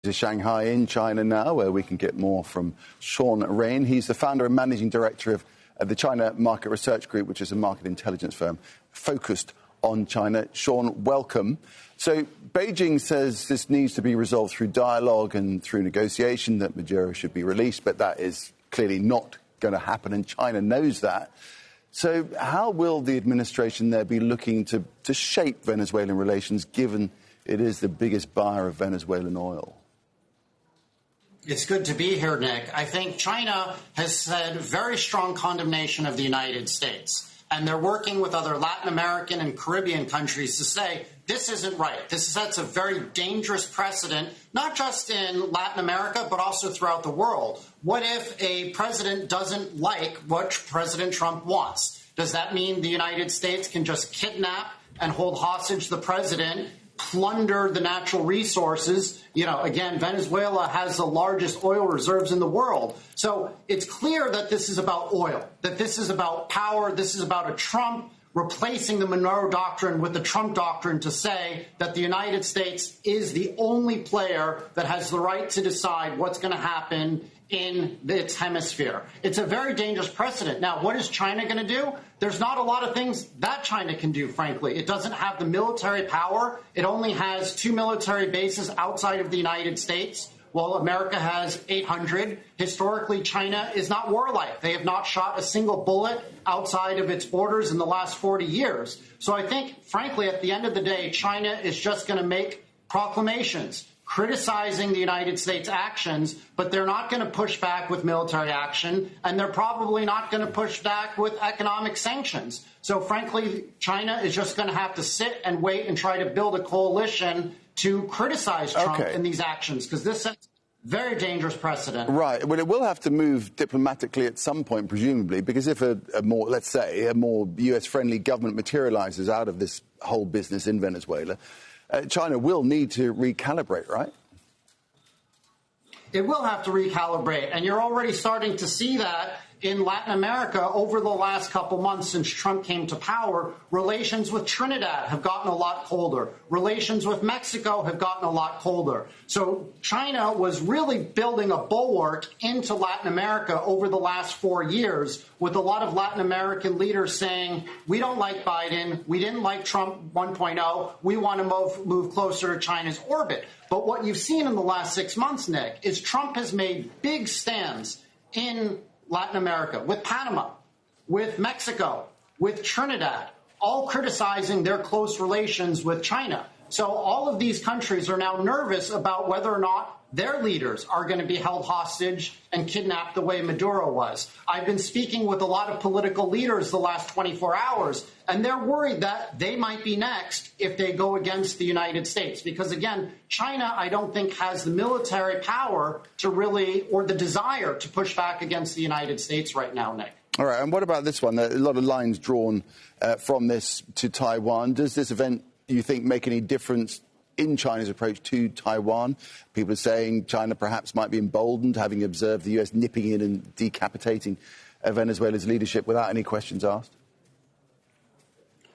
To Shanghai in China now, where we can get more from Shaun Rein. He's the founder and managing director of the China Market Research Group, which is a market intelligence firm focused on China. Shaun, welcome. So Beijing says this needs to be resolved through dialogue and through negotiation, that Maduro should be released, but that is clearly not going to happen, and China knows that. So how will the administration there be looking to shape Venezuelan relations, given it is the biggest buyer of Venezuelan oil? It's good to be here, Nick. I think China has said very strong condemnation of the United States, and they're working with other Latin American and Caribbean countries to say this isn't right. This sets a very dangerous precedent, not just in Latin America, but also throughout the world. What if a president doesn't like what President Trump wants? Does that mean the United States can just kidnap and hold hostage the president, plunder the natural resources? You know, again, Venezuela has the largest oil reserves in the world. So it's clear that this is about oil, that this is about power. This is about a Trump replacing the Monroe Doctrine with the Trump Doctrine to say that the United States is the only player that has the right to decide what's going to happen in its hemisphere. It's a very dangerous precedent. Now, what is China going to do? There's not a lot of things that China can do, frankly. It doesn't have the military power. It only has 2 military bases outside of the United States, while America has 800. Historically, China is not warlike. They have not shot a single bullet outside of its borders in the last 40 years. So I think, frankly, at the end of the day, China is just going to make proclamations criticizing the United States' actions, but they're not going to push back with military action, and they're probably not going to push back with economic sanctions. So, frankly, China is just going to have to sit and wait and try to build a coalition to criticize Trump in these actions, because this sets very dangerous precedent. Right. Well, it will have to move diplomatically at some point, presumably, because if a more, let's say, a more US-friendly government materializes out of this whole business in Venezuela, China will need to recalibrate, right? It will have to recalibrate, and you're already starting to see that in Latin America over the last couple months since Trump came to power. Relations with Trinidad have gotten a lot colder. Relations with Mexico have gotten a lot colder. So China was really building a bulwark into Latin America over the last 4 years, with a lot of Latin American leaders saying, we don't like Biden, we didn't like Trump 1.0, we want to move closer to China's orbit. But what you've seen in the last 6 months, Nick, is Trump has made big stands in Latin America, with Panama, with Mexico, with Trinidad, all criticizing their close relations with China. So all of these countries are now nervous about whether or not their leaders are going to be held hostage and kidnapped the way Maduro was. I've been speaking with a lot of political leaders the last 24 hours, and they're worried that they might be next if they go against the United States. Because, again, China, I don't think, has the military power to really, or the desire to push back against the United States right now, Nick. All right, and what about this one? There are a lot of lines drawn from this to Taiwan. Does this event, you think, make any difference in China's approach to Taiwan? People are saying China perhaps might be emboldened, having observed the US nipping in and decapitating Venezuela's leadership without any questions asked.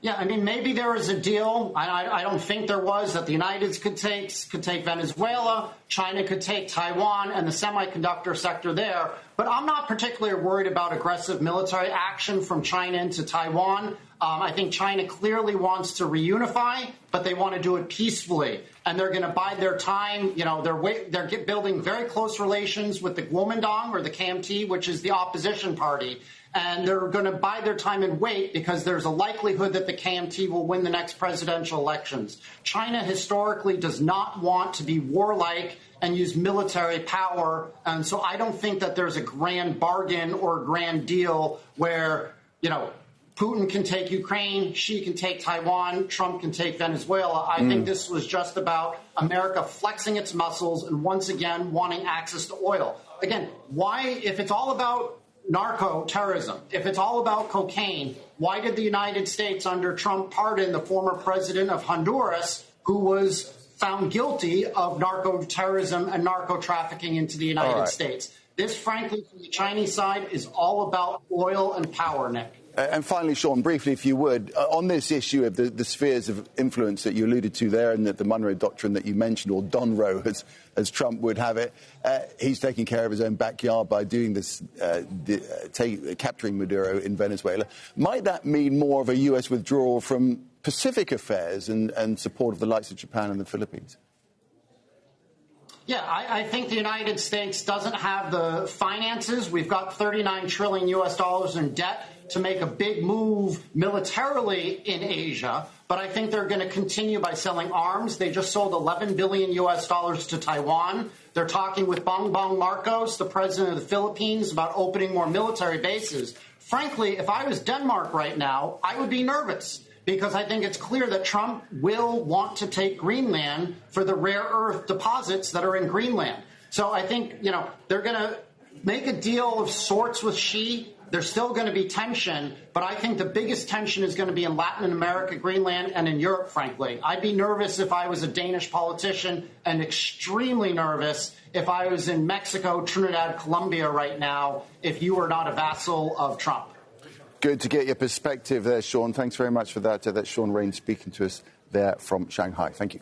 Yeah, I mean, maybe there was a deal. I don't think there was, that the United States could take Venezuela, China could take Taiwan and the semiconductor sector there. But I'm not particularly worried about aggressive military action from China into Taiwan. I think China clearly wants to reunify, but they want to do it peacefully. And they're going to bide their time. You know, they're building very close relations with the Kuomintang, or the KMT, which is the opposition party. And they're going to bide their time and wait, because there's a likelihood that the KMT will win the next presidential elections. China historically does not want to be warlike and use military power. And so I don't think that there's a grand bargain or a grand deal where, you know, Putin can take Ukraine, Xi can take Taiwan, Trump can take Venezuela. I think this was just about America flexing its muscles and once again wanting access to oil. Again, why, if it's all about narco-terrorism, if it's all about cocaine, why did the United States under Trump pardon the former president of Honduras, who was found guilty of narco-terrorism and narco-trafficking into the United States? This, frankly, from the Chinese side, is all about oil and power, Nick. And finally, Shaun, briefly, if you would, on this issue of the spheres of influence that you alluded to there, and that the Monroe Doctrine that you mentioned, or Donroe, as Trump would have it, he's taking care of his own backyard by doing this, capturing Maduro in Venezuela. Might that mean more of a U.S. withdrawal from Pacific affairs and support of the likes of Japan and the Philippines? Yeah, I think the United States doesn't have the finances. We've got $39 trillion in debt to make a big move militarily in Asia. But I think they're going to continue by selling arms. They just sold $11 billion to Taiwan. They're talking with Bongbong Marcos, the president of the Philippines, about opening more military bases. Frankly, if I was Denmark right now, I would be nervous, because I think it's clear that Trump will want to take Greenland for the rare earth deposits that are in Greenland. So I think, they're going to make a deal of sorts with Xi. There's still going to be tension, but I think the biggest tension is going to be in Latin America, Greenland, and in Europe, frankly. I'd be nervous if I was a Danish politician, and extremely nervous if I was in Mexico, Trinidad, Colombia right now, if you were not a vassal of Trump. Good to get your perspective there, Shaun. Thanks very much for that. That's Shaun Rein speaking to us there from Shanghai. Thank you.